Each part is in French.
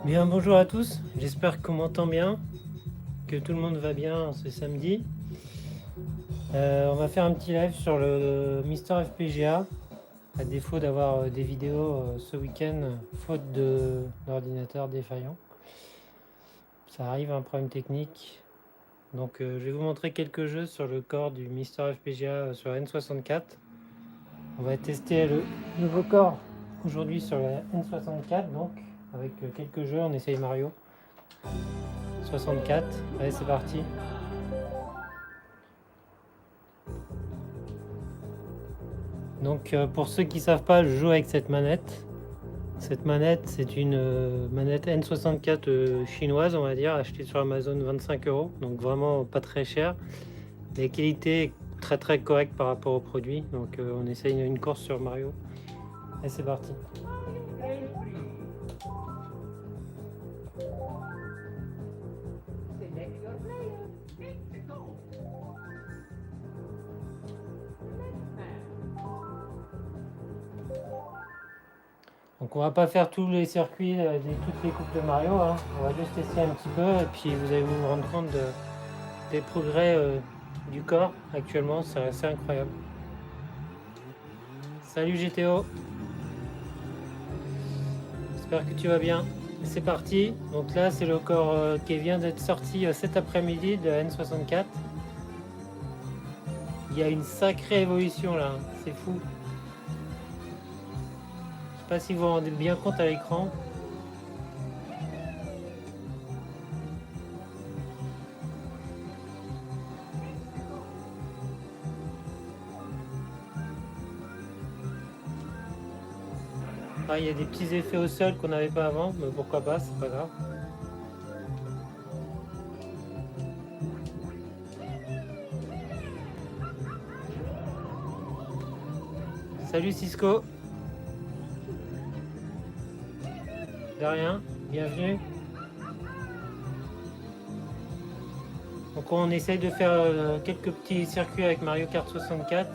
Bien, bonjour à tous, j'espère qu'on m'entend bien, que tout le monde va bien ce samedi. On va faire un petit live sur le Mister FPGA, à défaut d'avoir des vidéos ce week-end, faute d'ordinateur défaillant. Ça arrive, un problème technique. Donc je vais vous montrer quelques jeux sur le corps du Mister FPGA sur la N64. On va tester le nouveau corps aujourd'hui sur la N64, donc avec quelques jeux, on essaye Mario 64. Allez, c'est parti. Donc pour ceux qui ne savent pas, je joue avec cette manette. Cette manette, c'est une manette N64 chinoise, on va dire, achetée sur Amazon 25 €, donc vraiment pas très cher. La qualité est très très correcte par rapport au produit, donc on essaye une course sur Mario. Et c'est parti. Donc on va pas faire tous les circuits, toutes les coupes de Mario, hein. On va juste essayer un petit peu et puis vous allez vous rendre compte des progrès du corps actuellement, c'est assez incroyable. Salut GTO, j'espère que tu vas bien. C'est parti, donc là c'est le corps qui vient d'être sorti cet après-midi de la N64. Il y a une sacrée évolution là, c'est fou. Je sais pas si vous vous rendez bien compte à l'écran. Ah, il y a des petits effets au sol qu'on n'avait pas avant, mais pourquoi pas, c'est pas grave. Salut Cisco. De rien, bienvenue. Donc on essaye de faire quelques petits circuits avec Mario Kart 64.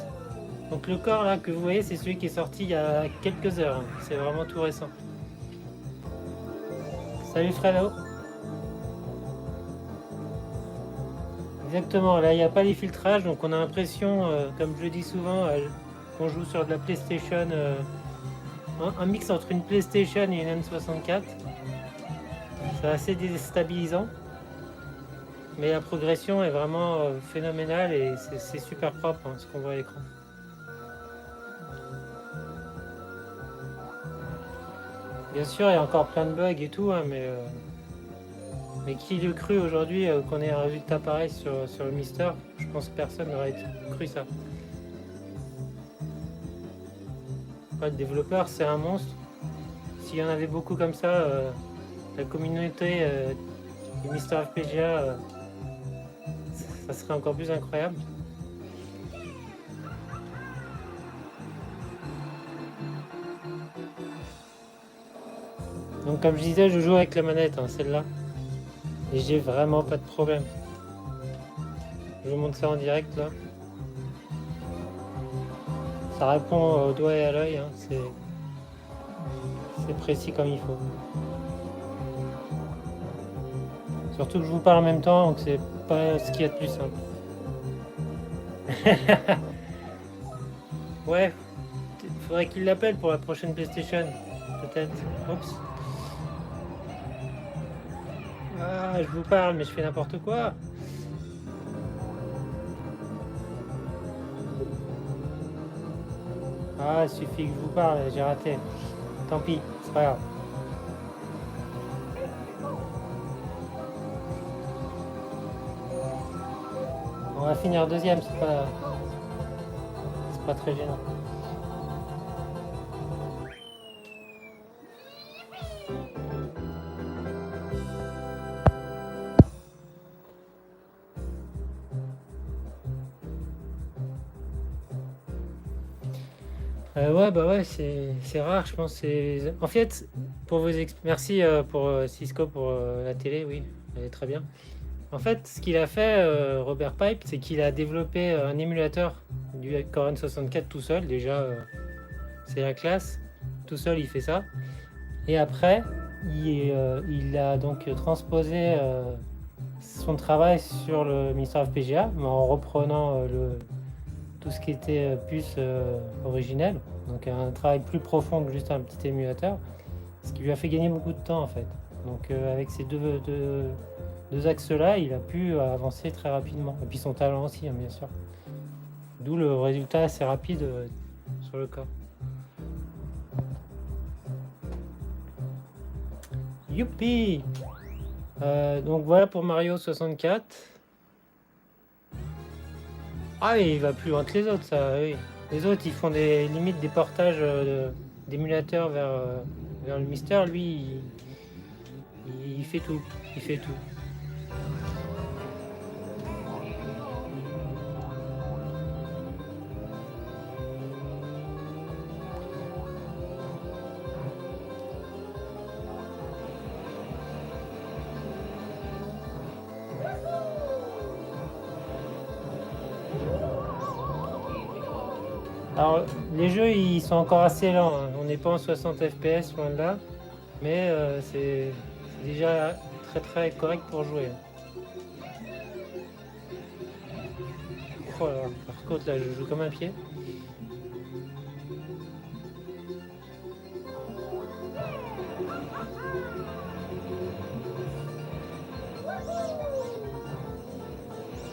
Donc le corps là que vous voyez, c'est celui qui est sorti il y a quelques heures, hein. C'est vraiment tout récent. Salut Fredo. Exactement, là il n'y a pas les filtrages, donc on a l'impression, comme je le dis souvent, qu'on joue sur de la PlayStation, un mix entre une PlayStation et une N64. C'est assez déstabilisant, mais la progression est vraiment phénoménale et c'est super propre, hein, ce qu'on voit à l'écran. Bien sûr, il y a encore plein de bugs et tout, hein, mais qui l'eût cru aujourd'hui qu'on ait un résultat pareil sur le Mister? Je pense que personne n'aurait cru ça. Ouais, le développeur, c'est un monstre. S'il y en avait beaucoup comme ça, la communauté du Mister FPGA, ça serait encore plus incroyable. Donc comme je disais, je joue avec la manette, hein, celle-là. Et j'ai vraiment pas de problème. Je vous montre ça en direct là. Ça répond au doigt et à l'œil, hein, c'est précis comme il faut. Surtout que je vous parle en même temps, donc c'est pas ce qu'il y a de plus simple. Ouais, faudrait qu'il l'appelle pour la prochaine PlayStation, peut-être. Oups. Ah, je vous parle, mais je fais n'importe quoi. Ah, il suffit que je vous parle, j'ai raté. Tant pis, c'est pas grave. On va finir deuxième, c'est pas très gênant. Ouais, bah ouais, c'est rare, je pense. En fait, merci pour Cisco pour la télé, oui, elle est très bien. En fait, ce qu'il a fait, Robert Pipe, c'est qu'il a développé un émulateur du Core N64 tout seul. Déjà, c'est la classe. Tout seul, il fait ça. Et après, il a donc transposé son travail sur le Mister FPGA, mais en reprenant tout ce qui était puce originelle. Donc un travail plus profond que juste un petit émulateur, ce qui lui a fait gagner beaucoup de temps en fait. Donc avec ces deux axes-là, il a pu avancer très rapidement. Et puis son talent aussi, hein, bien sûr. D'où le résultat assez rapide sur le corps. Youpi! Donc voilà pour Mario 64. Ah, il va plus loin que les autres, ça, oui. Les autres, ils font des limites des portages d'émulateurs vers le Mister. Lui, il fait tout. Il fait tout. Alors, les jeux, ils sont encore assez lents, hein. On n'est pas en 60 FPS, loin de là. Mais c'est déjà très très correct pour jouer. Oh là, par contre, là, je joue comme un pied.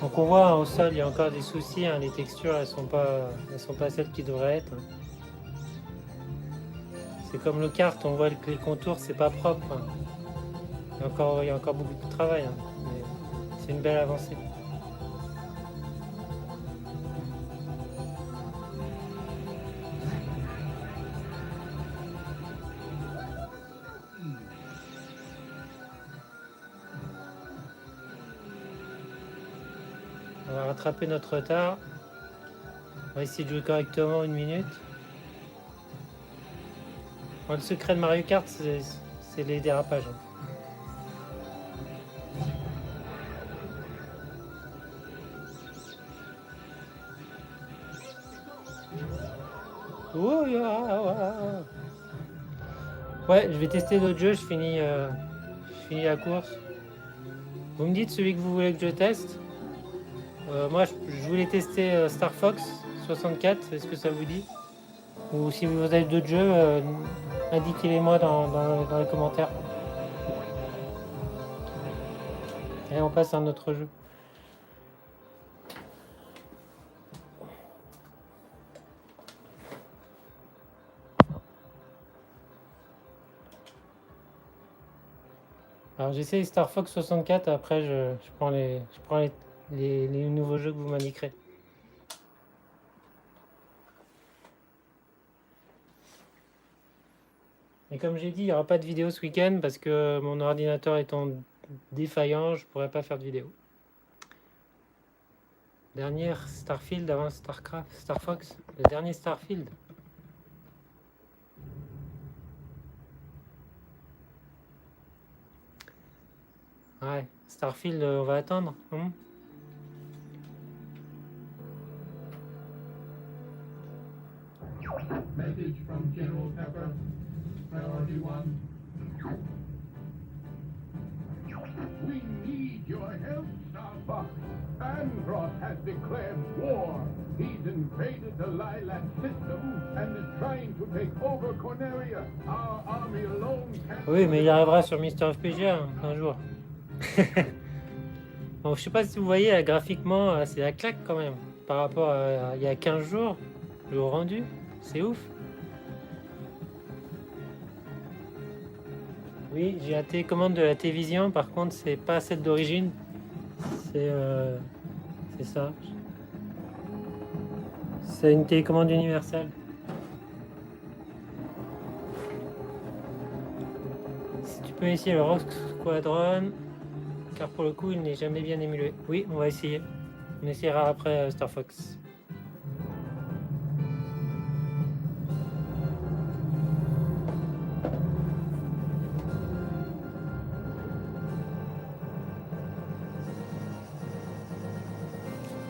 Donc on voit au sol, il y a encore des soucis, hein, les textures elles sont pas celles qui devraient être. C'est comme le kart, on voit que les contours c'est pas propre, hein. Il y a encore beaucoup de travail, hein, mais c'est une belle avancée. On va rattraper notre retard. On va essayer de jouer correctement 1 minute. Bon, le secret de Mario Kart, c'est les dérapages, hein. Oh, ouais, je vais tester d'autres jeux, je finis la course. Vous me dites celui que vous voulez que je teste. Moi, je voulais tester Star Fox 64, est-ce que ça vous dit? Ou si vous avez d'autres jeux, indiquez-les-moi dans les commentaires. Et on passe à un autre jeu. Alors j'essaie Star Fox 64, après je prends les nouveaux jeux que vous m'indiquerez. Et comme j'ai dit, il n'y aura pas de vidéo ce week-end parce que mon ordinateur étant défaillant, je ne pourrai pas faire de vidéo. Dernière Starfield avant Starcraft, Star Fox, le dernier Starfield. Ouais, Starfield, on va attendre. Message from General Pepper. Priority 1. We need your help, Star Fox. Andross has declared war. He's invaded the Lilac system and is trying to take over Corneria. Our army alone can't... Oui, mais il arrivera sur Mister FPGA un jour. Bon, je sais pas si vous voyez, graphiquement, c'est la claque quand même. Par rapport à il y a 15 jours, le rendu, c'est ouf. Oui, j'ai la télécommande de la télévision, par contre, c'est pas celle d'origine. C'est ça. C'est une télécommande universelle. Si tu peux essayer le Rock Squadron, car pour le coup, il n'est jamais bien émulé. Oui, on va essayer. On essaiera après Star Fox.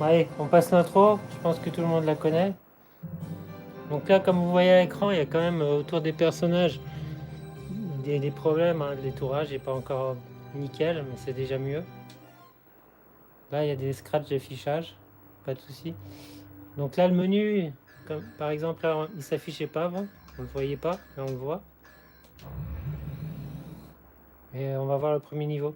Allez, on passe l'intro. Je pense que tout le monde la connaît. Donc là, comme vous voyez à l'écran, il y a quand même autour des personnages des problèmes, hein. Le détourage n'est pas encore nickel, mais c'est déjà mieux. Là, il y a des scratchs d'affichage, pas de souci. Donc là, le menu, comme par exemple, là, il s'affichait pas avant, on le voyait pas, là on le voit. Et on va voir le premier niveau.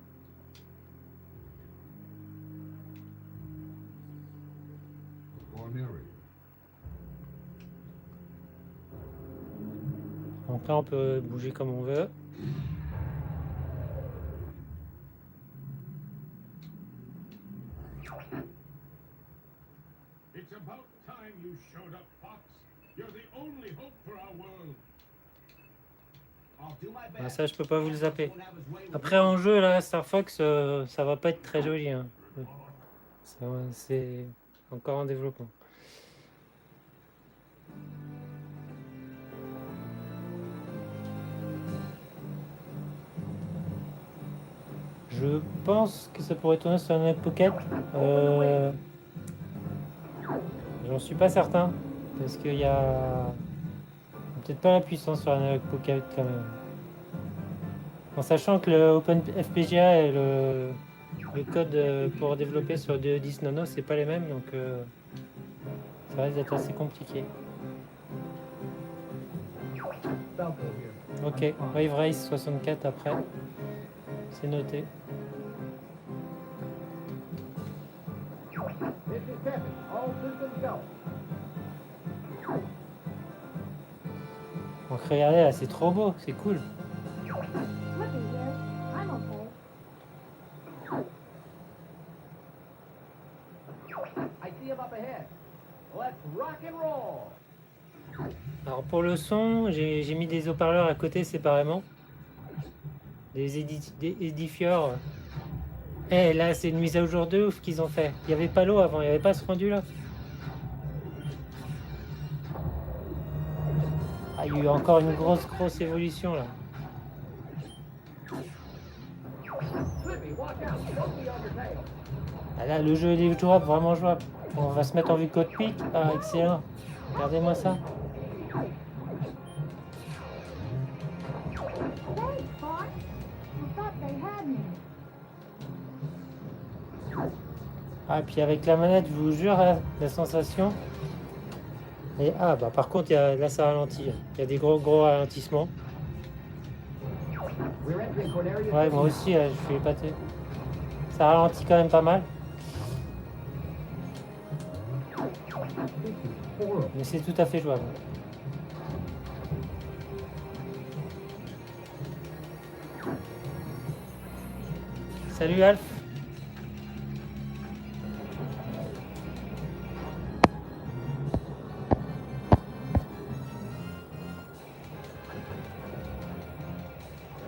Donc là, on peut bouger comme on veut. It's about time you showed up, Fox. You're the only hope for our world. Ah, ça, je peux pas vous le zapper. Après, en jeu, là, Star Fox, ça va pas être très joli, hein. C'est encore en développement. Je pense que ça pourrait tourner sur un Pocket. J'en suis pas certain. Parce qu'il y a peut-être pas la puissance sur un Pocket quand même. En sachant que le OpenFPGA et le code pour développer sur 2.10 nano, c'est pas les mêmes. Donc ça risque d'être assez compliqué. Ok, Wave Race 64 après. C'est noté. Donc regardez là, c'est trop beau, c'est cool. Alors pour le son, j'ai mis des haut-parleurs à côté séparément. Des édifieurs. Eh là, c'est une mise à jour de ouf qu'ils ont fait. Il n'y avait pas l'eau avant, il n'y avait pas ce rendu là. Ah, il y a eu encore une grosse évolution là. Ah là, le jeu est jouable, vraiment jouable. On va se mettre en vue cockpit. Ah, excellent. Regardez-moi ça. Ah, puis avec la manette, je vous jure, hein, la sensation. Et ah, bah par contre, là, ça ralentit. Il y a des gros ralentissements. Ouais, moi aussi, je suis épaté. Ça ralentit quand même pas mal. Mais c'est tout à fait jouable. Salut Alf.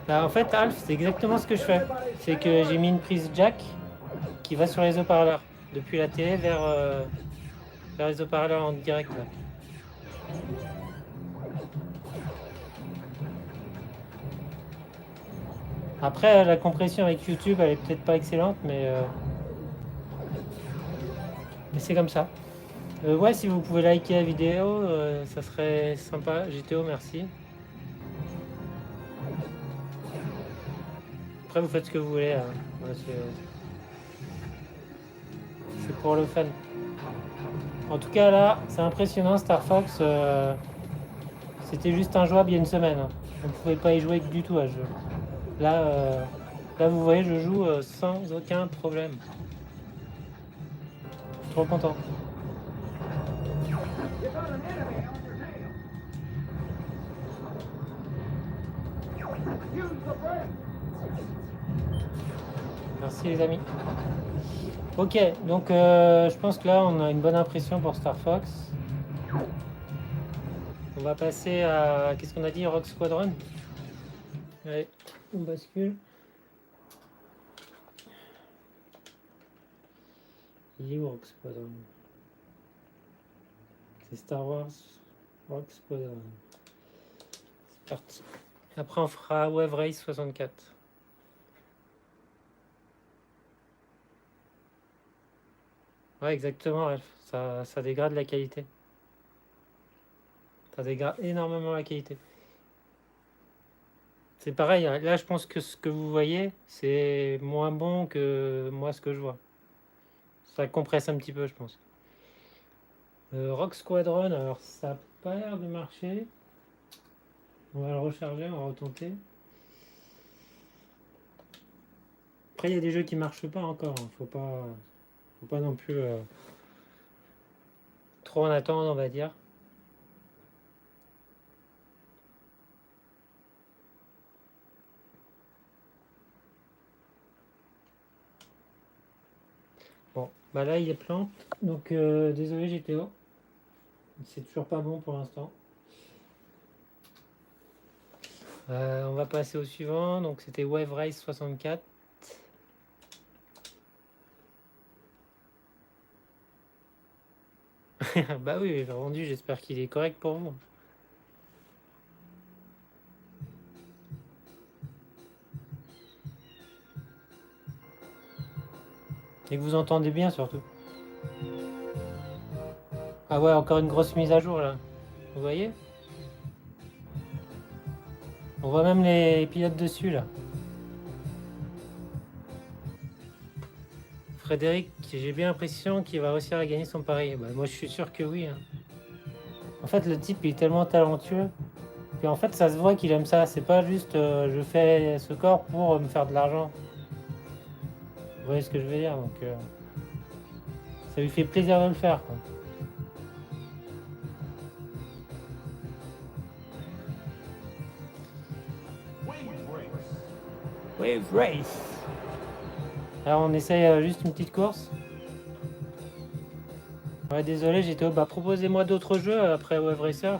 Bah, en fait, Alf, c'est exactement ce que je fais. C'est que j'ai mis une prise jack qui va sur les haut-parleurs. Depuis la télé vers les haut-parleurs en direct. Là. Après, la compression avec YouTube, elle est peut-être pas excellente, mais c'est comme ça. Ouais, si vous pouvez liker la vidéo, ça serait sympa. GTO, merci. Après, vous faites ce que vous voulez. Hein. Ouais, c'est pour le fun. En tout cas, là, c'est impressionnant, Star Fox. C'était juste injouable il y a une semaine. Hein. On ne pouvait pas y jouer du tout à ce jeu. Là, vous voyez, je joue sans aucun problème. Trop content. Merci les amis. Ok, donc je pense que là on a une bonne impression pour Star Fox. On va passer à... Qu'est-ce qu'on a dit? Rogue Squadron. Allez, on bascule. Il est où Rogue Squadron? C'est Star Wars Rogue Squadron. C'est parti. Après on fera Wave Race 64. Ouais, exactement, ça dégrade la qualité. Ça dégrade énormément la qualité. C'est pareil, hein. Là je pense que ce que vous voyez, c'est moins bon que moi ce que je vois. Ça compresse un petit peu, je pense. Rock Squadron, alors ça a pas l'air de marcher. On va le recharger, on va retenter. Après, il y a des jeux qui marchent pas encore, hein. Faut pas non plus trop en attendre, on va dire. Bon, bah là il est plante, donc désolé GTO, c'est toujours pas bon pour l'instant. On va passer au suivant, donc c'était Wave Race 64. Bah oui, le rendu, j'espère qu'il est correct pour vous. Et que vous entendez bien surtout. Ah ouais, encore une grosse mise à jour là. Vous voyez? On voit même les pilotes dessus là. Frédéric, j'ai bien l'impression qu'il va réussir à gagner son pari. Bah, moi je suis sûr que oui, hein. En fait, le type il est tellement talentueux. Puis en fait, ça se voit qu'il aime ça. C'est pas juste je fais ce corps pour me faire de l'argent. Vous voyez ce que je veux dire? Donc ça lui fait plaisir de le faire, quoi. Wave Race. Alors on essaye juste une petite course. Ouais, désolé, j'étais au bas. Proposez-moi d'autres jeux après Wave Racer.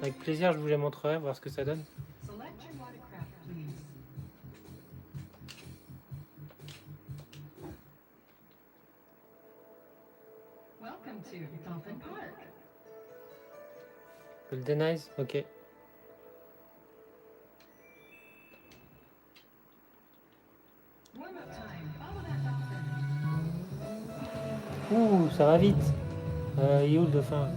Avec plaisir, je vous les montrerai, voir ce que ça donne. Select your watercraft, please. Welcome to Dolphin Park. Golden Eyes, ok. Warm-up time. Follow that dolphin. Ouh, ça va vite. Il est où le dauphin?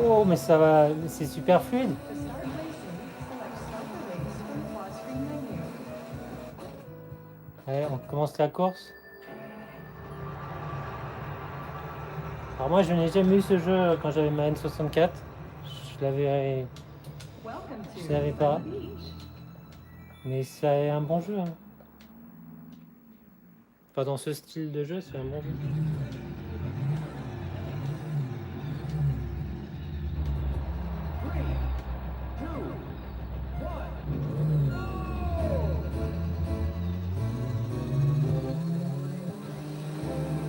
Oh, mais ça va, c'est super fluide. To start racing, select Start the Race from the pause screen menu. Allez, on commence la course. Alors moi, je n'ai jamais eu ce jeu quand j'avais ma N64. Je l'avais, Welcome to je savais pas. Sunny Beach. Mais c'est un bon jeu, hein. Enfin, dans ce style de jeu, c'est un bon jeu.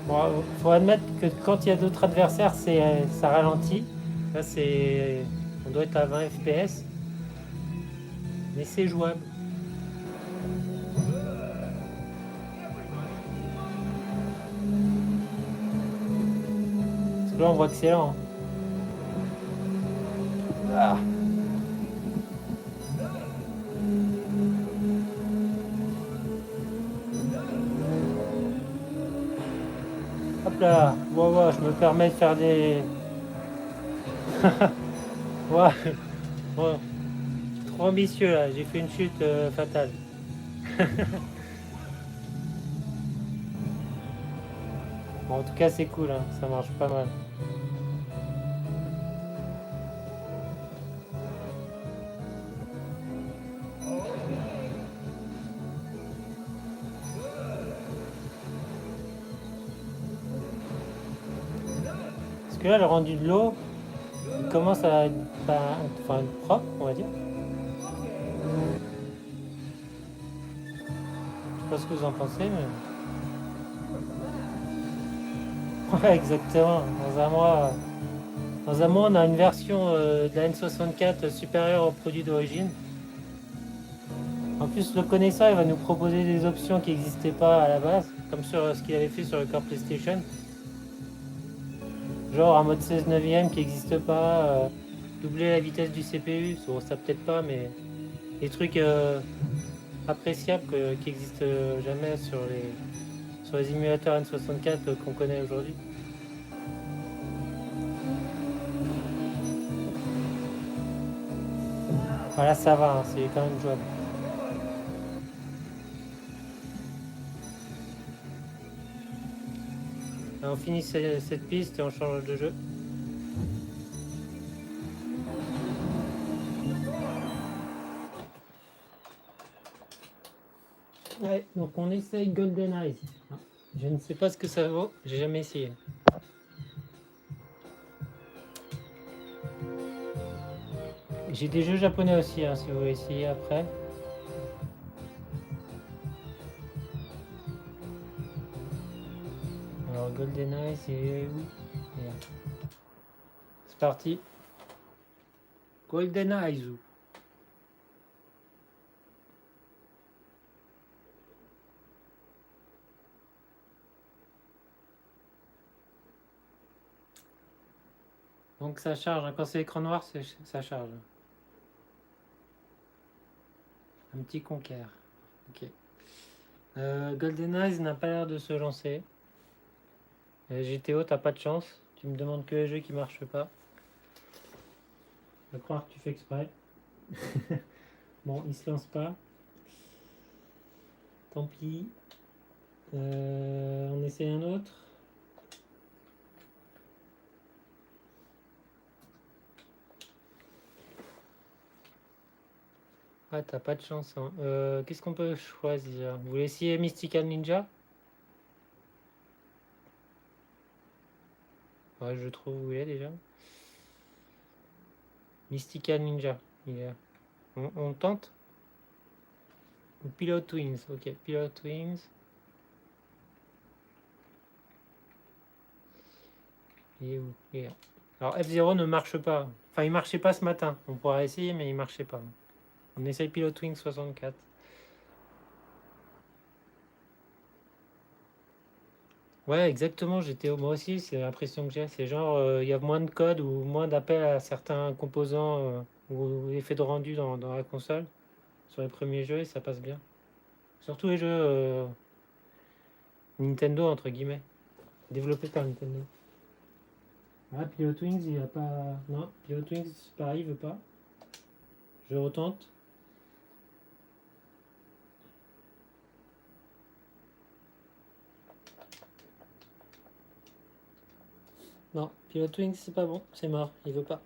Bon, faut admettre que quand il y a d'autres adversaires, ça ralentit. Là, on doit être à 20 FPS, mais c'est jouable. Parce que là, on voit que c'est lent. Ah. Hop là, ouais, je me permets de faire des... Ouais, bon, trop ambitieux là, j'ai fait une chute fatale. Bon, en tout cas, c'est cool, hein, ça marche pas mal. Parce que là, le rendu de l'eau, il commence à être enfin, propre, on va dire. Je sais pas ce que vous en pensez, mais... Ouais, exactement. Dans un mois, on a une version de la N64 supérieure au produit d'origine. En plus, le connaissant, il va nous proposer des options qui n'existaient pas à la base, comme sur ce qu'il avait fait sur le corps PlayStation. Genre un mode 16 neuvième qui n'existe pas, doubler la vitesse du CPU, bon, ça peut-être pas, mais des trucs appréciables qui n'existent jamais sur les émulateurs N64 qu'on connaît aujourd'hui. Voilà, ça va, hein, c'est quand même jouable. Alors, on finit cette piste et on change de jeu. Ouais, donc on essaye Golden Eyes. Ah, je ne sais pas ce que ça vaut, j'ai jamais essayé. J'ai des jeux japonais aussi, hein, si vous voulez essayer après. Alors Golden Eyes, c'est où? Voilà. C'est parti. Golden Eyes. Donc ça charge, hein. Quand c'est écran noir, ça charge. Un petit conquer. Ok. Golden Eyes n'a pas l'air de se lancer. GTO, t'as pas de chance. Tu me demandes que les jeux qui marchent pas. Je vais croire que tu fais exprès. Bon, il se lance pas. Tant pis. On essaie un autre. Ah, t'as pas de chance. Hein. Qu'est-ce qu'on peut choisir? Vous voulez essayer Mystical Ninja? Ouais, je trouve où il est déjà. Mystical Ninja. Il est là. On tente? Ou Pilot Wings. Ok, Pilot Wings. Il est où? Il est là. Alors F0 ne marche pas. Enfin, il marchait pas ce matin. On pourra essayer, mais il marchait pas. On essaye Pilot Wings 64. Ouais, exactement. Moi aussi, c'est l'impression que j'ai. C'est genre, il y a moins de code ou moins d'appels à certains composants ou effets de rendu dans la console sur les premiers jeux et ça passe bien. Surtout les jeux Nintendo, entre guillemets, développés par Nintendo. Ah, Pilot Wings, il a pas. Non, Pilot Wings, pareil, il veut pas. Je retente. Non, Pilot Wings, c'est pas bon, c'est mort, il veut pas.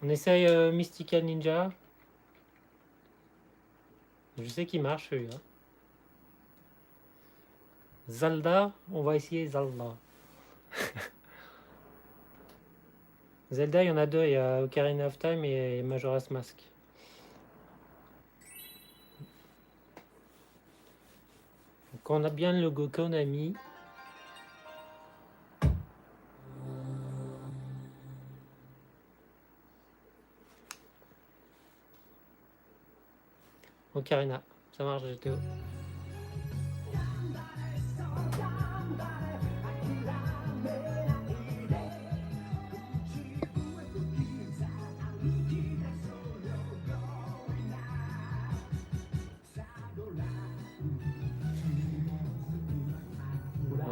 On essaye Mystical Ninja. Je sais qu'il marche celui-là. Zelda, on va essayer Zelda. Zelda, il y en a deux, il y a Ocarina of Time et Majora's Mask. Donc on a bien le logo Konami. Ocarina, ça marche GTO.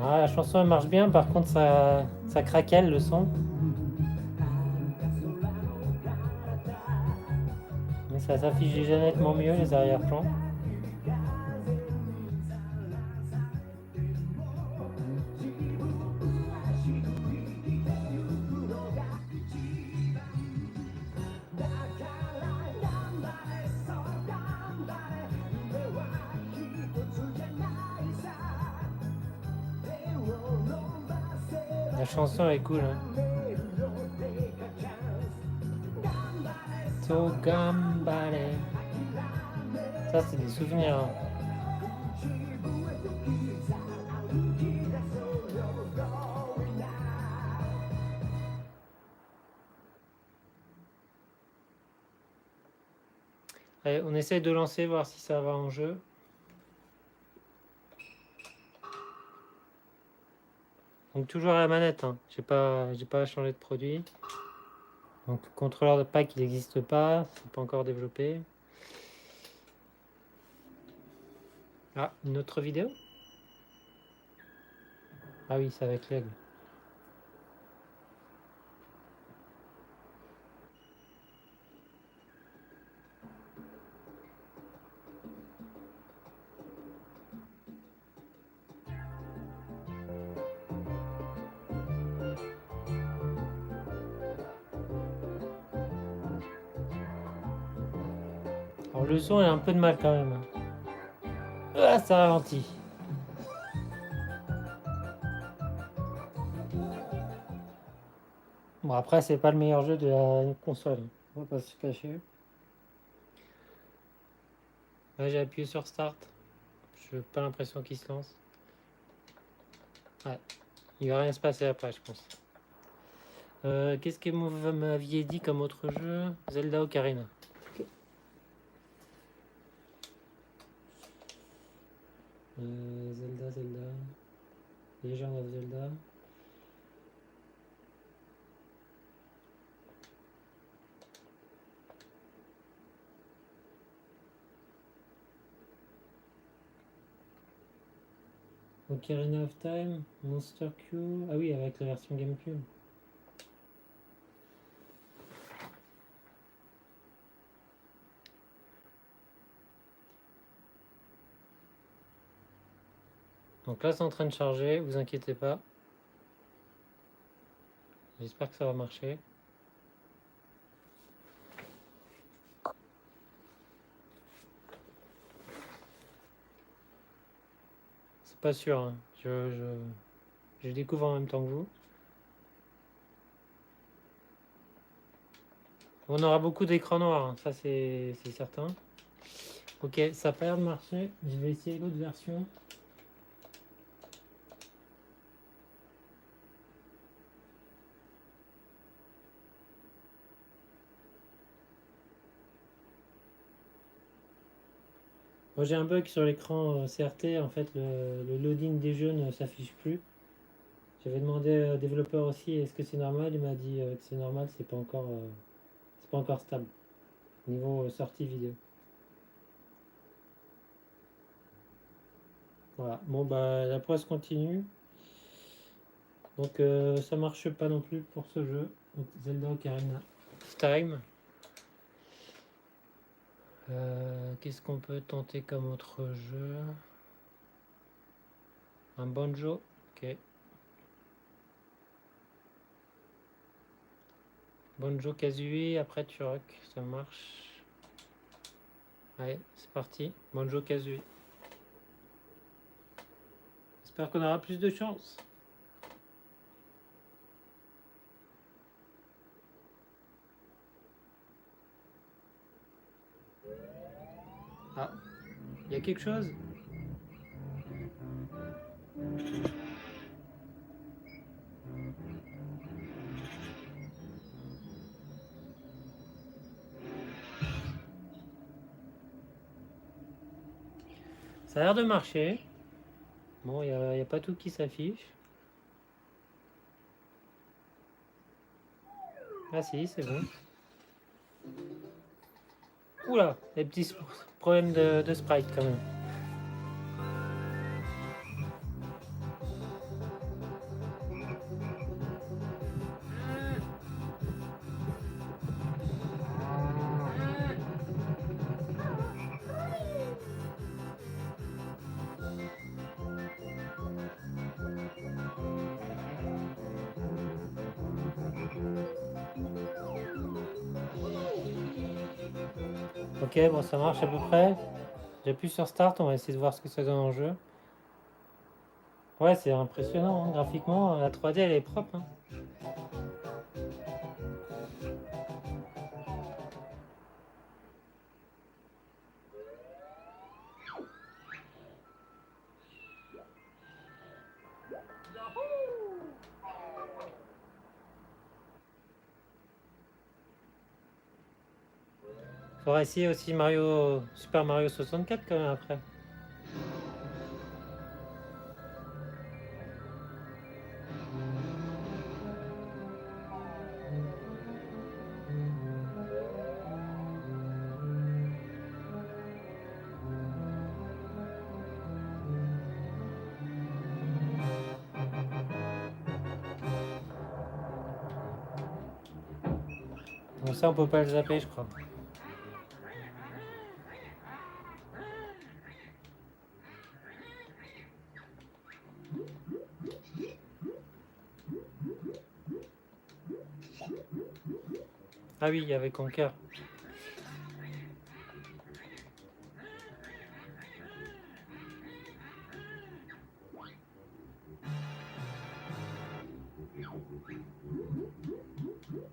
Ah, la chanson elle marche bien, par contre ça craquelle le son. Mais ça s'affiche déjà nettement mieux les arrière-plans. La chanson est cool. Hein. So gambare. Ça c'est des souvenirs. Hein. Allez, on essaye de lancer, voir si ça va en jeu. Donc toujours à la manette, hein. J'ai pas changé de produit. Donc le contrôleur de pack il n'existe pas, c'est pas encore développé. Ah, une autre vidéo? Ah oui, c'est avec l'aigle. Bon, le son, il a un peu de mal quand même. Ah, ça ralentit. Bon, après, c'est pas le meilleur jeu de la console. On va pas se cacher. Là, j'ai appuyé sur Start. Je n'ai pas l'impression qu'il se lance. Ouais. Il va rien se passer après, je pense. Qu'est-ce que vous m'aviez dit comme autre jeu? Zelda Ocarina. Ok. Zelda. Legend of Zelda. Ocarina of Time, Monster Q. Ah oui, avec la version GameCube. Donc là, c'est en train de charger, vous inquiétez pas. J'espère que ça va marcher. C'est pas sûr, hein. Je découvre en même temps que vous. On aura beaucoup d'écrans noirs, hein. Ça c'est certain. Ok, ça n'a pas l'air de marcher. Je vais essayer l'autre version. Moi j'ai un bug sur l'écran CRT, en fait le loading des jeux ne s'affiche plus. J'avais demandé au développeur aussi est-ce que c'est normal, il m'a dit que c'est normal, c'est pas encore stable. Niveau sortie vidéo. Voilà, bon bah la presse continue. Donc ça marche pas non plus pour ce jeu. Donc, Zelda Ocarina of Time. Qu'est-ce qu'on peut tenter comme autre jeu? Un banjo, ok. Banjo Kazooie, après Turok, ça marche. Allez, c'est parti. Banjo Kazooie. J'espère qu'on aura plus de chance. Ah, il y a quelque chose? Ça a l'air de marcher. Bon, il n'y a pas tout qui s'affiche. Ah si, c'est bon. Oula, des petits problèmes de sprite quand même. Ok, bon, ça marche à peu près. J'appuie sur Start, on va essayer de voir ce que ça donne en jeu. Ouais, c'est impressionnant, hein. Graphiquement, la 3D elle est propre, hein. Faudra essayer aussi Super Mario 64 quand même après. Donc ça on peut pas le zapper je crois. Ah oui, il y avait Conker.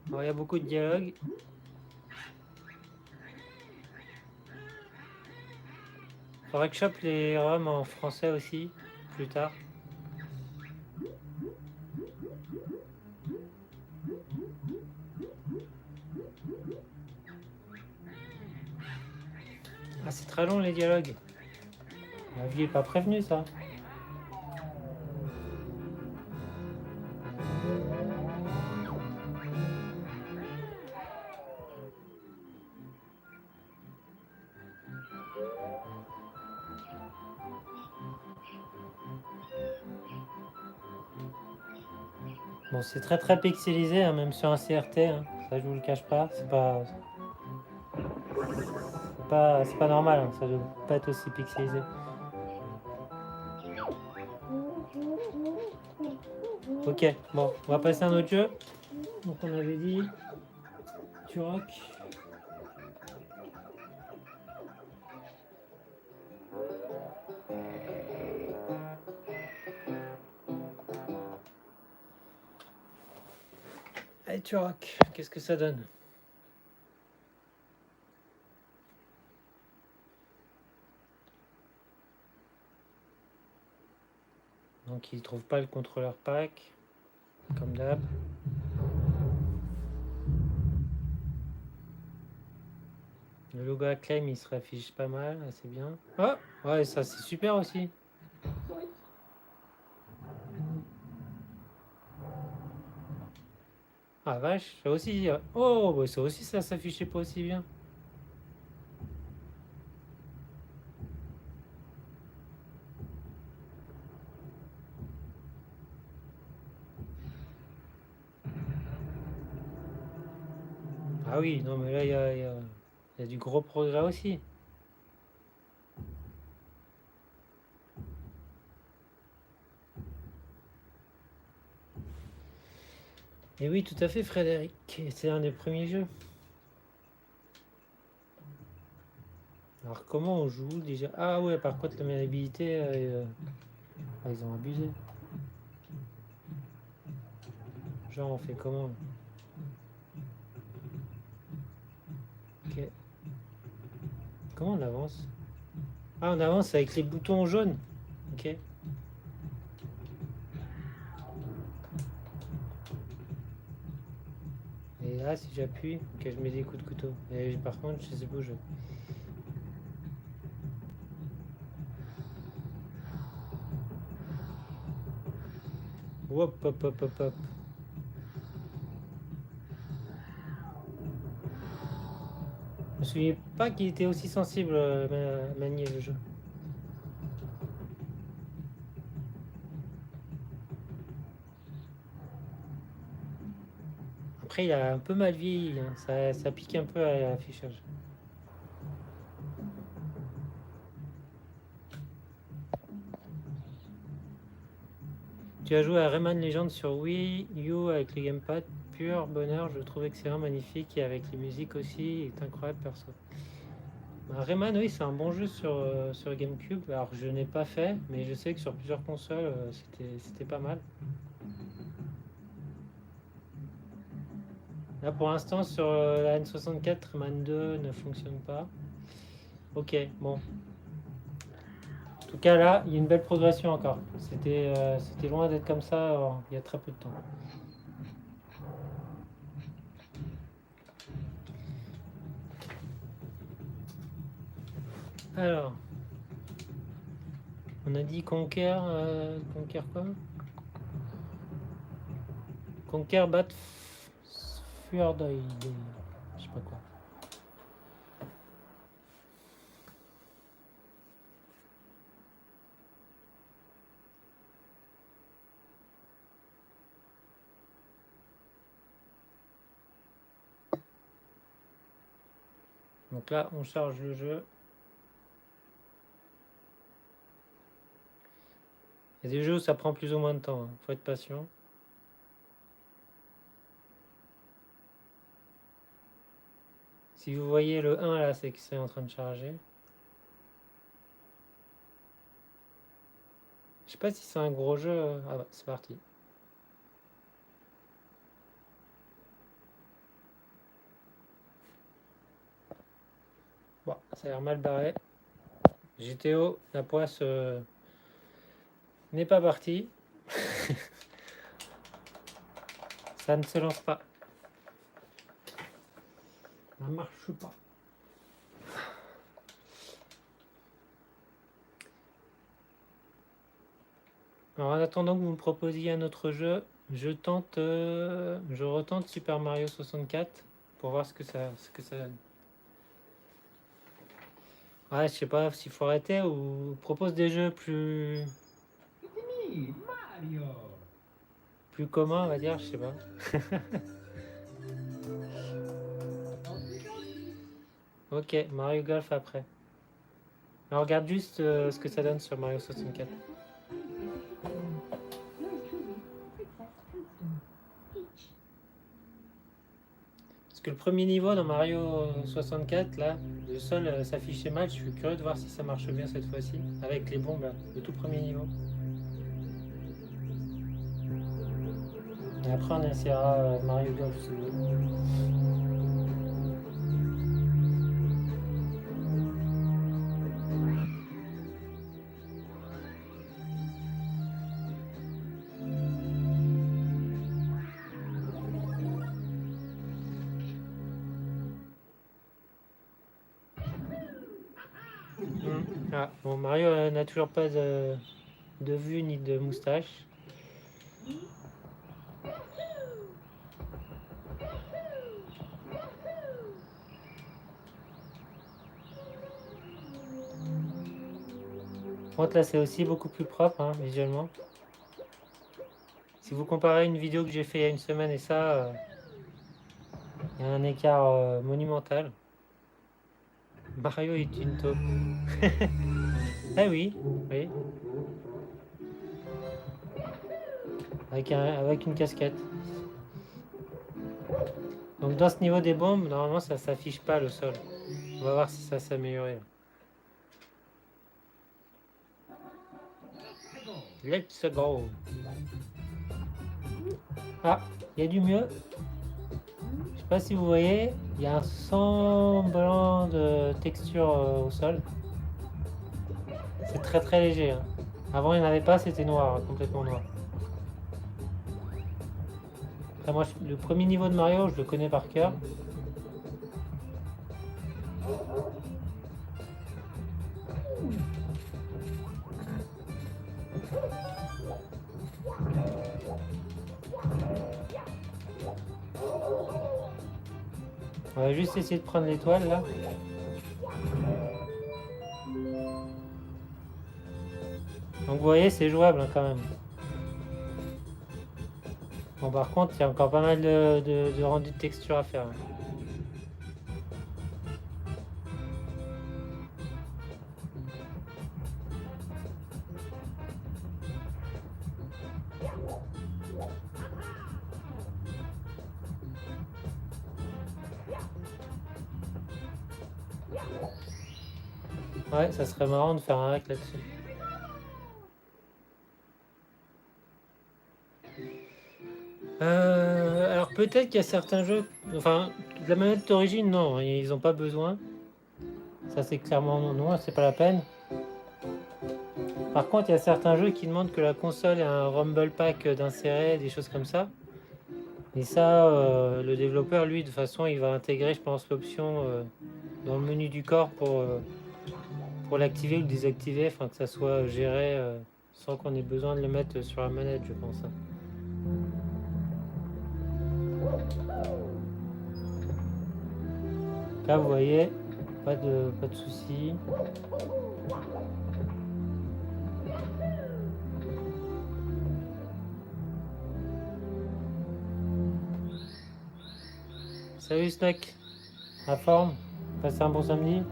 Alors, il y a beaucoup de dialogues. Faudrait que je chope les ROM en français aussi, plus tard. Ah, c'est très long les dialogues. La vie est pas prévenue, ça. Bon, c'est très pixelisé, hein, même sur un CRT. Hein. Ça, je vous le cache pas. C'est pas normal. Hein. Ça doit pas être aussi pixelisé. Ok, bon, on va passer à un autre jeu. Donc, on avait dit Turok. Allez, Turok, qu'est-ce que ça donne? Donc, il trouve pas le contrôleur pack, comme d'hab. Le logo Acclaim, il se réaffiche pas mal, c'est bien. Oh, ouais, ça c'est super aussi. Ah vache, ça aussi. Oh, bah, ça aussi, ça s'affichait pas aussi bien. Ah oui, non, mais là, il y a du gros progrès aussi. Et oui, tout à fait, Frédéric. C'est un des premiers jeux. Alors, comment on joue déjà? Ah ouais, par contre, la maniabilité, ils ont abusé. Genre, on fait comment? Ok. Comment on avance? Ah, on avance avec les boutons jaunes. Ok. Et là, si j'appuie, ok, je mets des coups de couteau. Et par contre, je sais pas où je. Hop, hop, hop, hop, hop. Je me souviens pas qu'il était aussi sensible à manier le jeu. Après, il a un peu mal vieilli, hein. Ça pique un peu à l'affichage. Tu as joué à Rayman Legends sur Wii U avec le gamepad. Pur bonheur, je le trouve excellent, magnifique. Et avec les musiques aussi, il est incroyable perso. Bah, Rayman, oui, c'est un bon jeu sur GameCube. Alors, je n'ai pas fait, mais je sais que sur plusieurs consoles, c'était pas mal. Là, pour l'instant, sur la N64, Rayman 2 ne fonctionne pas. Ok, bon. En tout cas, là, il y a une belle progression encore. C'était loin d'être comme ça il y a très peu de temps. Alors, on a dit Conquer. Conquer quoi? Conquer Bat Fjordoid. Je sais pas quoi. Donc là, on charge le jeu. Il y a des jeux où ça prend plus ou moins de temps. Faut être patient. Si vous voyez le 1 là, c'est que c'est en train de charger. Je sais pas si c'est un gros jeu. Ah bah, c'est parti. Bon, ça a l'air mal barré. GTO, la poisse n'est pas partie. Ça ne se lance pas. Ça ne marche pas. Alors en attendant que vous me proposiez un autre jeu, je retente Super Mario 64 pour voir ce que ça donne. Ouais, je sais pas s'il faut arrêter ou propose des jeux plus communs, on va dire, je sais pas. Ok, Mario Golf après. Alors, regarde juste ce que ça donne sur Mario 64. Parce que le premier niveau dans Mario 64, là, le sol s'affichait mal. Je suis curieux de voir si ça marche bien cette fois-ci. Avec les bombes, là, le tout premier niveau. Et après, on essaiera Mario Golf. Si vous voulez. Ah, bon, Mario n'a toujours pas de vue ni de moustache. Par contre, là, c'est aussi beaucoup plus propre, hein, visuellement. Si vous comparez une vidéo que j'ai fait il y a une semaine et ça, il y a un écart monumental. Mario est une taupe. Ah oui, oui. Avec une casquette. Donc dans ce niveau des bombes, normalement ça s'affiche pas le sol. On va voir si ça s'améliore. Let's go. Ah, il y a du mieux. Je sais pas si vous voyez, il y a un semblant de texture au sol. C'est très très léger. Hein. Avant il n'y en avait pas, c'était noir, complètement noir. Après, moi, le premier niveau de Mario, je le connais par cœur. On va juste essayer de prendre l'étoile là. Donc vous voyez, c'est jouable hein, quand même. Bon, par contre, il y a encore pas mal de rendu de texture à faire. Hein. Ouais, ça serait marrant de faire un hack là-dessus. Alors peut-être qu'il y a certains jeux, enfin de la manette d'origine non, ils n'ont pas besoin. Ça c'est clairement non, c'est pas la peine. Par contre il y a certains jeux qui demandent que la console ait un rumble pack d'insérer, des choses comme ça. Et ça, le développeur lui de toute façon il va intégrer je pense l'option dans le menu du corps pour l'activer ou le désactiver, afin que ça soit géré sans qu'on ait besoin de le mettre sur la manette je pense. Hein. Là vous voyez, pas de soucis. Salut Snack, la forme, passez un bon samedi.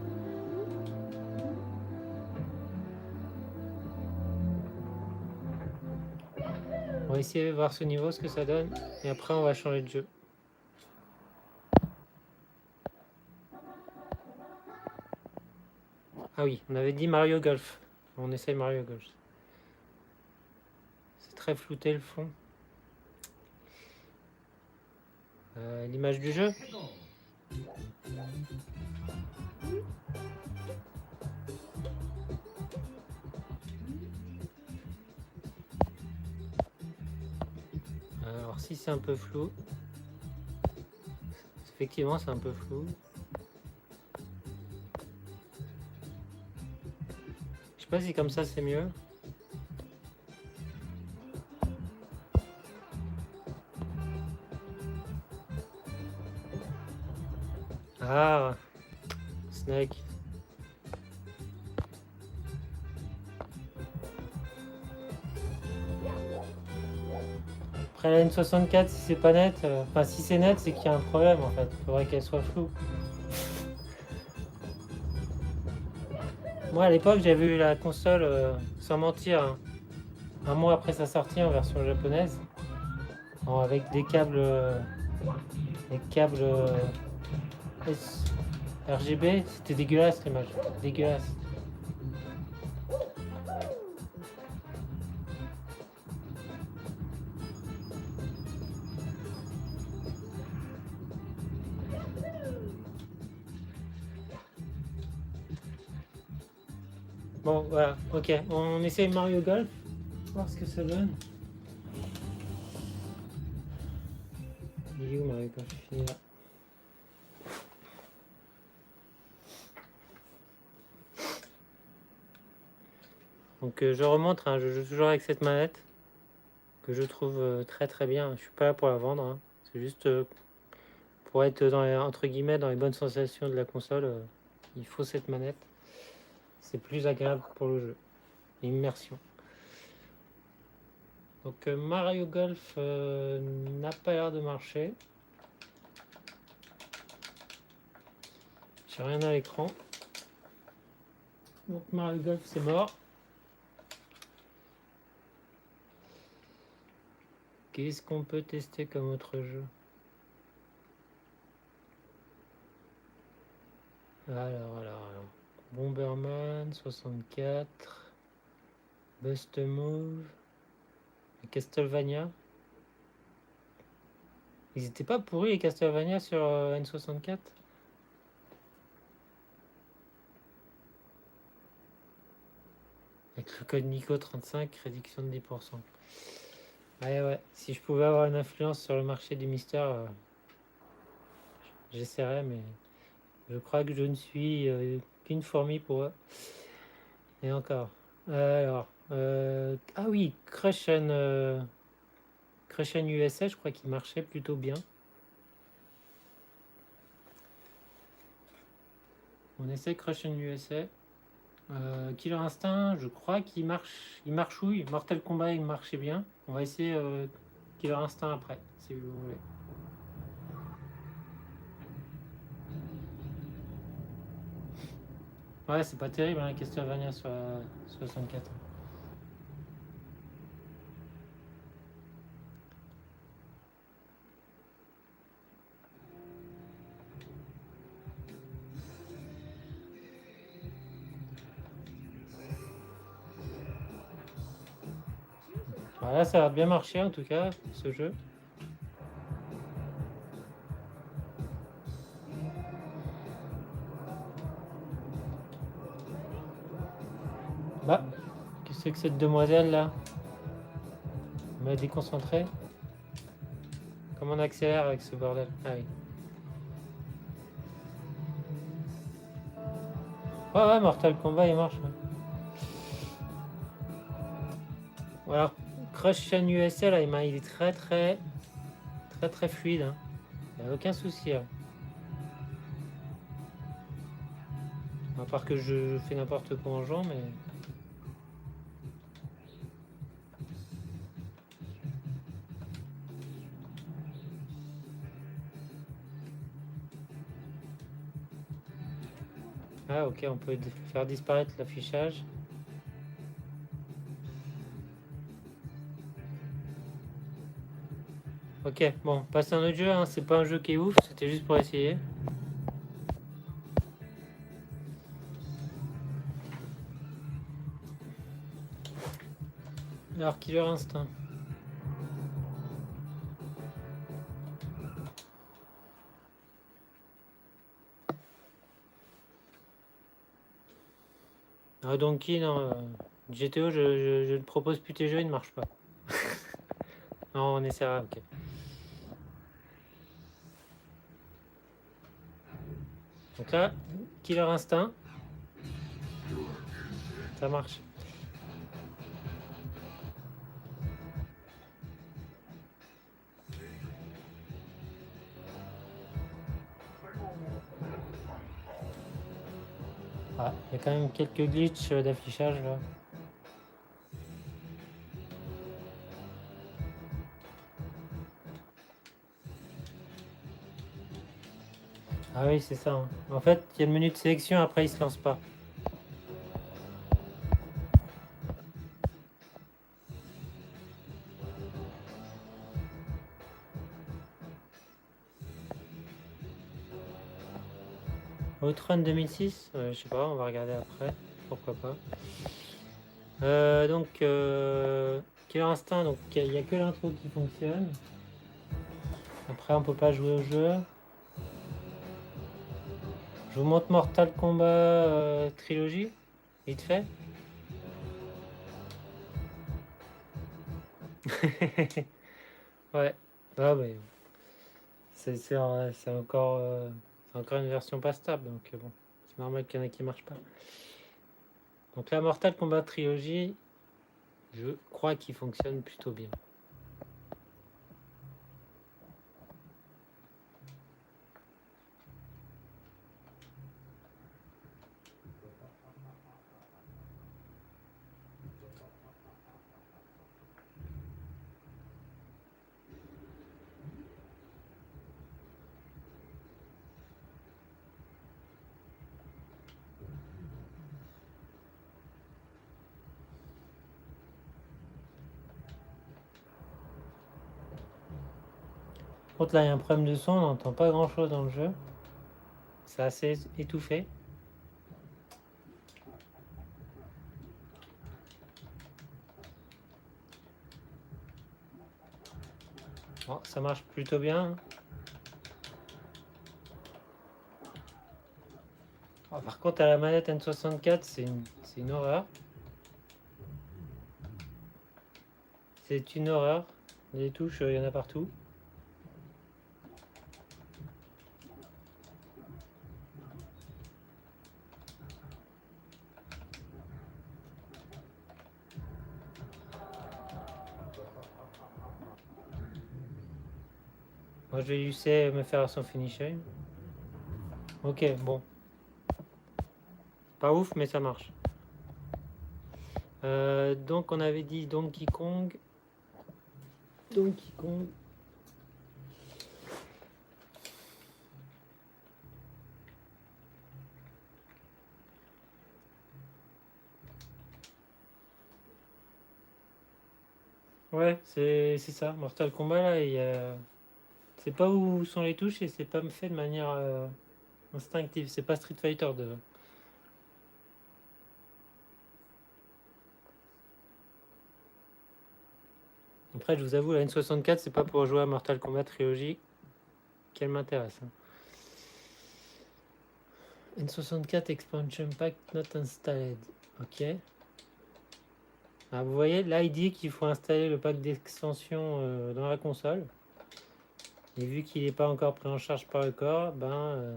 On va essayer de voir ce niveau, ce que ça donne, et après on va changer de jeu. Ah oui, on avait dit Mario Golf. On essaye Mario Golf. C'est très flouté le fond. L'image du jeu. si c'est un peu flou. Effectivement, c'est un peu flou. Je sais pas si comme ça c'est mieux. Ah, Snake. Après la N64, si c'est pas net, enfin si c'est net, c'est qu'il y a un problème en fait. Il faudrait qu'elle soit floue. Moi à l'époque, j'avais eu la console, sans mentir, hein, un mois après sa sortie en version japonaise, avec des câbles, RGB. C'était dégueulasse l'image, dégueulasse. Bon, voilà, ok. On essaye Mario Golf. Voir ce que ça donne. Il est où Mario Golf? Il est là. Donc je remonte, hein, je joue toujours avec cette manette que je trouve très très bien. Je suis pas là pour la vendre, hein. C'est juste pour être dans les, entre guillemets dans les bonnes sensations de la console. Il faut cette manette. C'est plus agréable pour le jeu. Immersion. Donc Mario Golf n'a pas l'air de marcher. J'ai rien à l'écran. Donc Mario Golf c'est mort. Qu'est-ce qu'on peut tester comme autre jeu? Alors. Bomberman 64. Bust Move. Castlevania. Ils étaient pas pourris les Castlevania sur N64? Avec le code Nico35, réduction de 10%. Ouais, si je pouvais avoir une influence sur le marché du mystère, j'essaierais, mais je crois que je ne suis qu'une fourmi pour eux. Et encore. Ah oui, Crush and USA, je crois qu'il marchait plutôt bien. On essaie Crush and USA. Killer Instinct, je crois qu'il marchouille. Mortal Kombat, il marchait bien. On va essayer Killer Instinct après, si vous voulez. Ouais, c'est pas terrible, hein, Castlevania sur la 64. Voilà, ça a bien marché en tout cas, ce jeu. Bah, qu'est-ce que c'est que cette demoiselle là? Elle m'a déconcentré. Comment on accélère avec ce bordel? Ah oui. Ouais, Mortal Kombat il marche. Ouais. Voilà. Crush and USA là, il est très fluide. Hein. Il n'y a aucun souci. Hein. À part que je fais n'importe quoi en jouant, mais. Ah ok, on peut faire disparaître l'affichage. Ok, bon, passe à un autre jeu, hein. C'est pas un jeu qui est ouf, c'était juste pour essayer. Alors, Killer Instinct. Ah, Donkey, non. GTO, je ne propose plus tes jeux, ils ne marchent pas. Non, on essaiera, ok. Donc là, Killer Instinct. Ça marche. Ah, il y a quand même quelques glitches d'affichage là. Ah oui, c'est ça. Hein. En fait, il y a le menu de sélection, après il se lance pas. Outrun 2006, je sais pas, on va regarder après. Pourquoi pas. Donc, Killer Instinct, donc il n'y a que l'intro qui fonctionne. Après, on peut pas jouer au jeu. Je vous montre Mortal Kombat Trilogy, vite fait. Ouais, ah, mais c'est encore une version pas stable, donc bon, c'est normal qu'il y en ait qui marchent pas. Donc la Mortal Kombat Trilogy, je crois qu'il fonctionne plutôt bien. Par contre là il y a un problème de son, on n'entend pas grand chose dans le jeu. C'est assez étouffé. Bon, ça marche plutôt bien. Oh, par contre à la manette N64 c'est une horreur. C'est une horreur. Les touches, il y en a partout. Moi je vais laisser me faire son finisher. Ok, bon. Pas ouf, mais ça marche. Donc on avait dit Donkey Kong. Donkey Kong. Ouais, c'est ça. Mortal Kombat là, c'est pas où sont les touches et c'est pas fait de manière instinctive. C'est pas Street Fighter 2. Après, je vous avoue, la N64, c'est pas pour jouer à Mortal Kombat Trilogy qu'elle m'intéresse. Hein. N64 Expansion Pack not installed. Ok. Ah, vous voyez, là, il dit qu'il faut installer le pack d'extension dans la console. Et vu qu'il n'est pas encore pris en charge par le corps,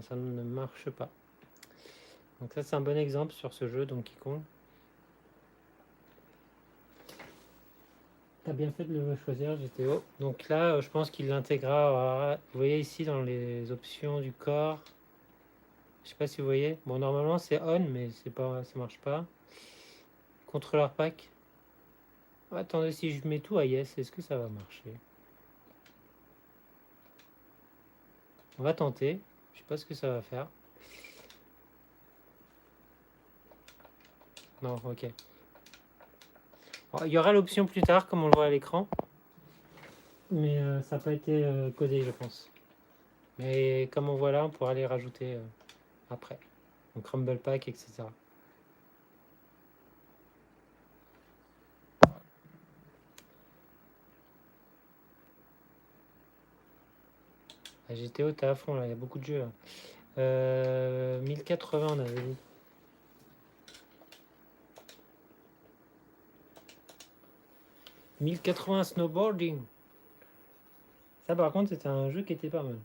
ça ne marche pas. Donc ça, c'est un bon exemple sur ce jeu Donkey Kong. T'as bien fait de le choisir, GTO. Donc là, je pense qu'il l'intégrera. Vous voyez ici dans les options du corps. Je sais pas si vous voyez. Bon, normalement c'est on, mais ça marche pas. Contrôleur pack. Oh, attendez, si je mets tout à yes, est-ce que ça va marcher? On va tenter. Je sais pas ce que ça va faire. Non, ok. Bon, il y aura l'option plus tard, comme on le voit à l'écran. Mais ça n'a pas été codé, je pense. Mais comme on voit là, on pourra les rajouter après. Donc Rumble Pack, etc. La GTO, t'es à fond là, il y a beaucoup de jeux là. 1080, on avait dit. « 1080 snowboarding. Ça par contre c'était un jeu qui était pas mal.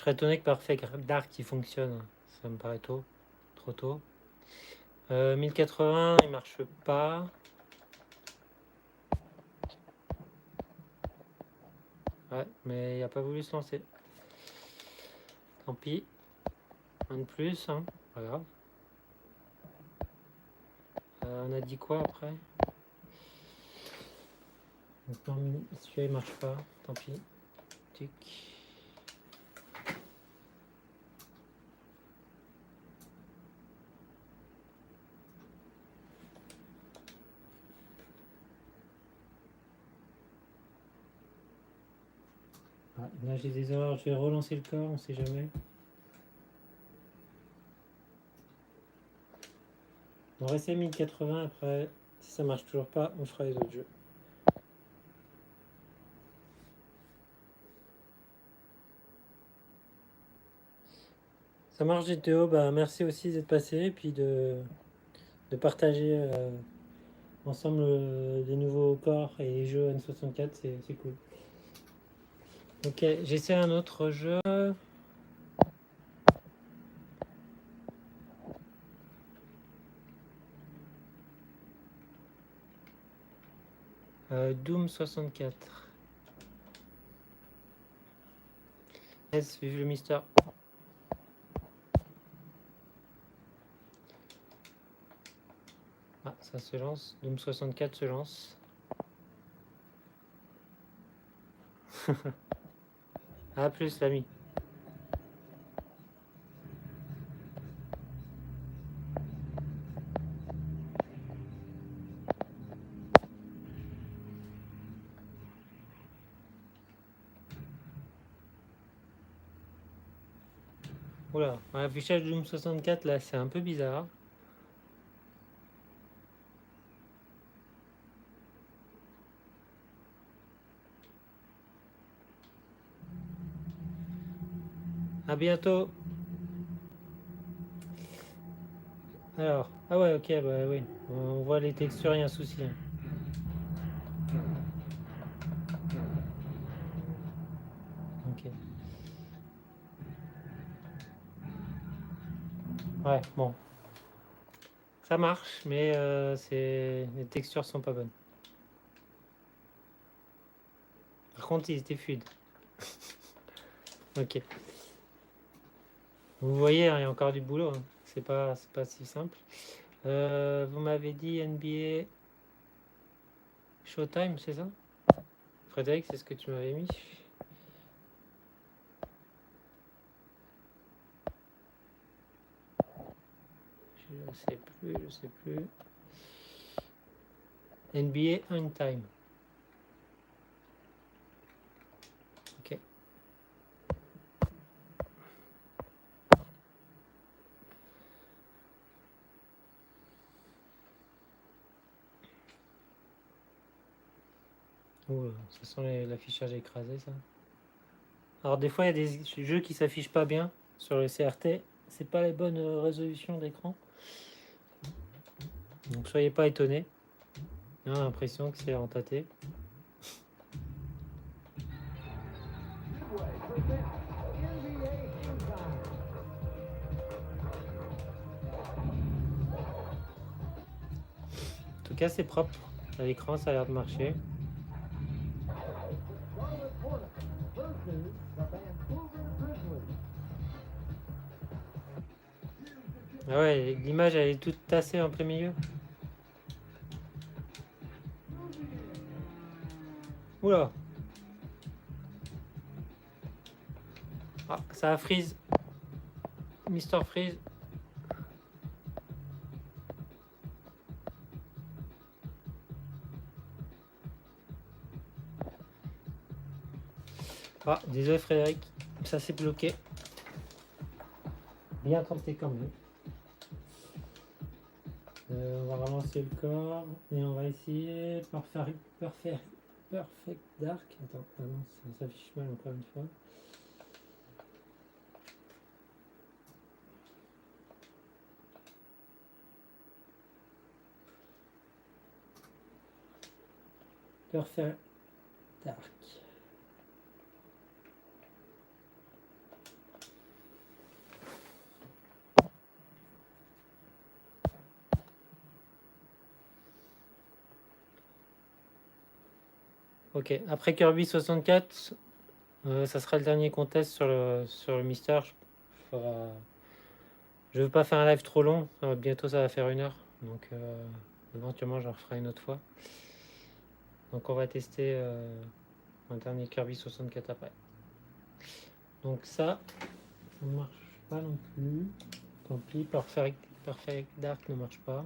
serais étonné que Perfect Dark qui fonctionne. Ça me paraît tôt. Trop tôt. 1080, il marche pas. Ouais, mais il a pas voulu se lancer. Tant pis. Un de plus, hein. Pas grave. On a dit quoi après? Celui-là il marche pas. Tant pis. Tic. Ah, là j'ai des erreurs. Je vais relancer le corps, on sait jamais. On va essayer 1080 après. Si ça marche toujours pas, on fera les autres jeux. Ça marche GTO, bah merci aussi d'être passé et puis de partager ensemble des nouveaux corps et les jeux N64, c'est cool. Ok, j'essaie un autre jeu. Doom 64. Yes, vive le mystère. Ah, ça se lance. Doom 64 se lance. A plus l'ami. Oula, l'affichage Doom 64 là, c'est un peu bizarre. À bientôt. Alors, ah ouais, ok, bah oui. On voit les textures, il y a un souci. Hein. Ok. Ouais, bon. Ça marche, mais les textures sont pas bonnes. Par contre, ils étaient fluides. Ok. Vous voyez, hein, il y a encore du boulot. Hein. C'est pas si simple. Vous m'avez dit NBA Showtime, c'est ça? Frédéric, c'est ce que tu m'avais mis. Je sais plus. NBA On Time. Ok. Oh, ça sent l'affichage écrasé, ça. Alors des fois, il y a des jeux qui s'affichent pas bien sur le CRT. C'est pas les bonnes résolutions d'écran. Donc soyez pas étonnés. On a l'impression que c'est entaté. En tout cas, c'est propre. À l'écran, ça a l'air de marcher. Ah ouais, l'image elle est toute tassée en plein milieu. Oula. Ah, ça a freeze. Mister Freeze. Ah, désolé Frédéric, ça s'est bloqué. Bien tenté quand même. On va relancer le corps et on va essayer Perfect Dark. Attends, ah non, ça s'affiche mal encore une fois. Perfect Dark. Ok, après Kirby 64, ça sera le dernier contest sur le Mister. Je veux pas faire un live trop long, bientôt ça va faire 1 heure, donc éventuellement j'en referai une autre fois. Donc on va tester un dernier Kirby 64 après. Donc ça ne marche pas non plus. Tant pis, Perfect Dark ne marche pas.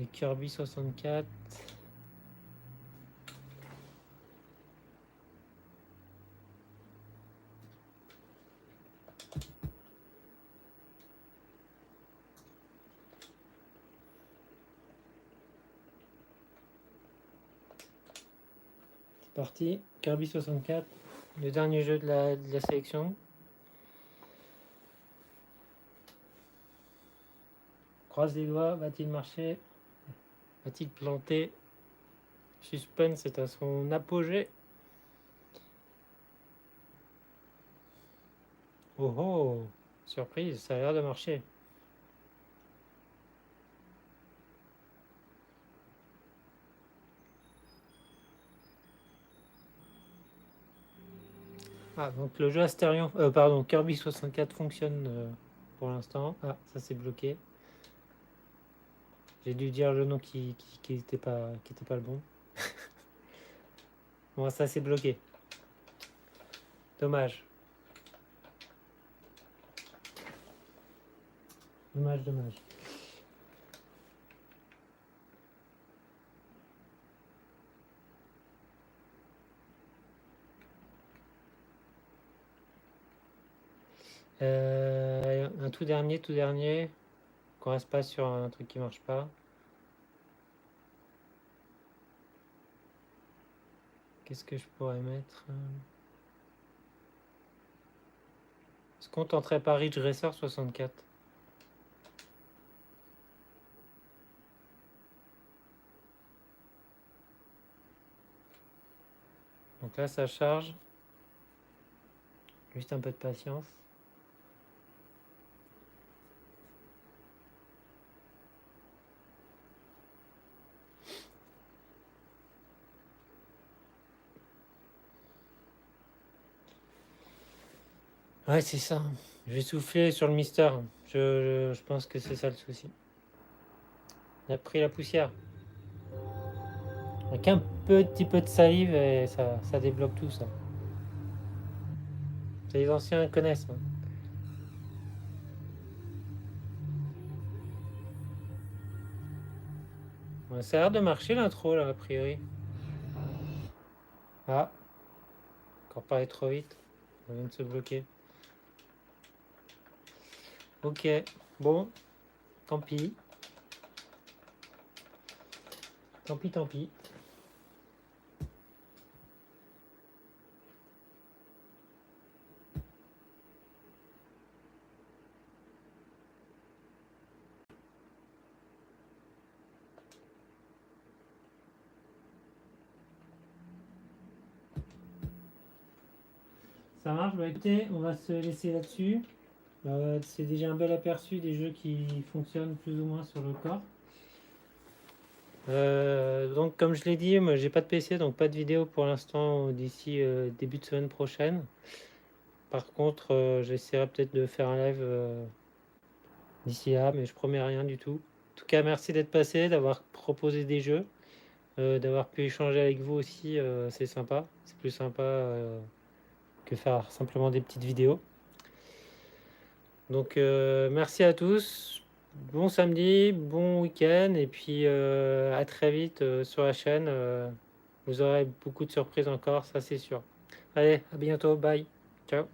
Et Kirby 64. C'est parti, Kirby 64, le dernier jeu de la sélection. Croise les doigts, va-t-il marcher? Va-t-il planter? Suspense est à son apogée. Oh oh, surprise, ça a l'air de marcher. Ah, donc le jeu Asterion, pardon, Kirby 64 fonctionne pour l'instant. Ah, ça s'est bloqué. J'ai dû dire le nom qui était pas le bon. Bon, ça s'est bloqué. Dommage. Dommage. Un tout dernier. Qu'on reste pas sur un truc qui marche pas. Qu'est-ce que je pourrais mettre? Est-ce qu'on tenterait pas Ridge Racer 64? Donc là, ça charge. Juste un peu de patience. Ouais, c'est ça. Je vais souffler sur le Mister. Je pense que c'est ça le souci. Il a pris la poussière. Avec un petit peu de salive et ça débloque tout ça. Les anciens connaissent. Hein. Ouais, ça a l'air de marcher l'intro là, a priori. Ah, encore parlé trop vite. On vient de se bloquer. Ok, bon, tant pis. Tant pis. Ça marche, bah écoutez, on va se laisser là-dessus. C'est déjà un bel aperçu des jeux qui fonctionnent plus ou moins sur le corps. Donc comme je l'ai dit, moi j'ai pas de PC, donc pas de vidéo pour l'instant d'ici début de semaine prochaine. Par contre, j'essaierai peut-être de faire un live d'ici là, mais je promets rien du tout. En tout cas, merci d'être passé, d'avoir proposé des jeux, d'avoir pu échanger avec vous aussi, c'est sympa. C'est plus sympa que faire simplement des petites vidéos. Donc merci à tous, bon samedi, bon week-end, et puis à très vite sur la chaîne. Vous aurez beaucoup de surprises encore, ça c'est sûr. Allez, à bientôt, bye, ciao.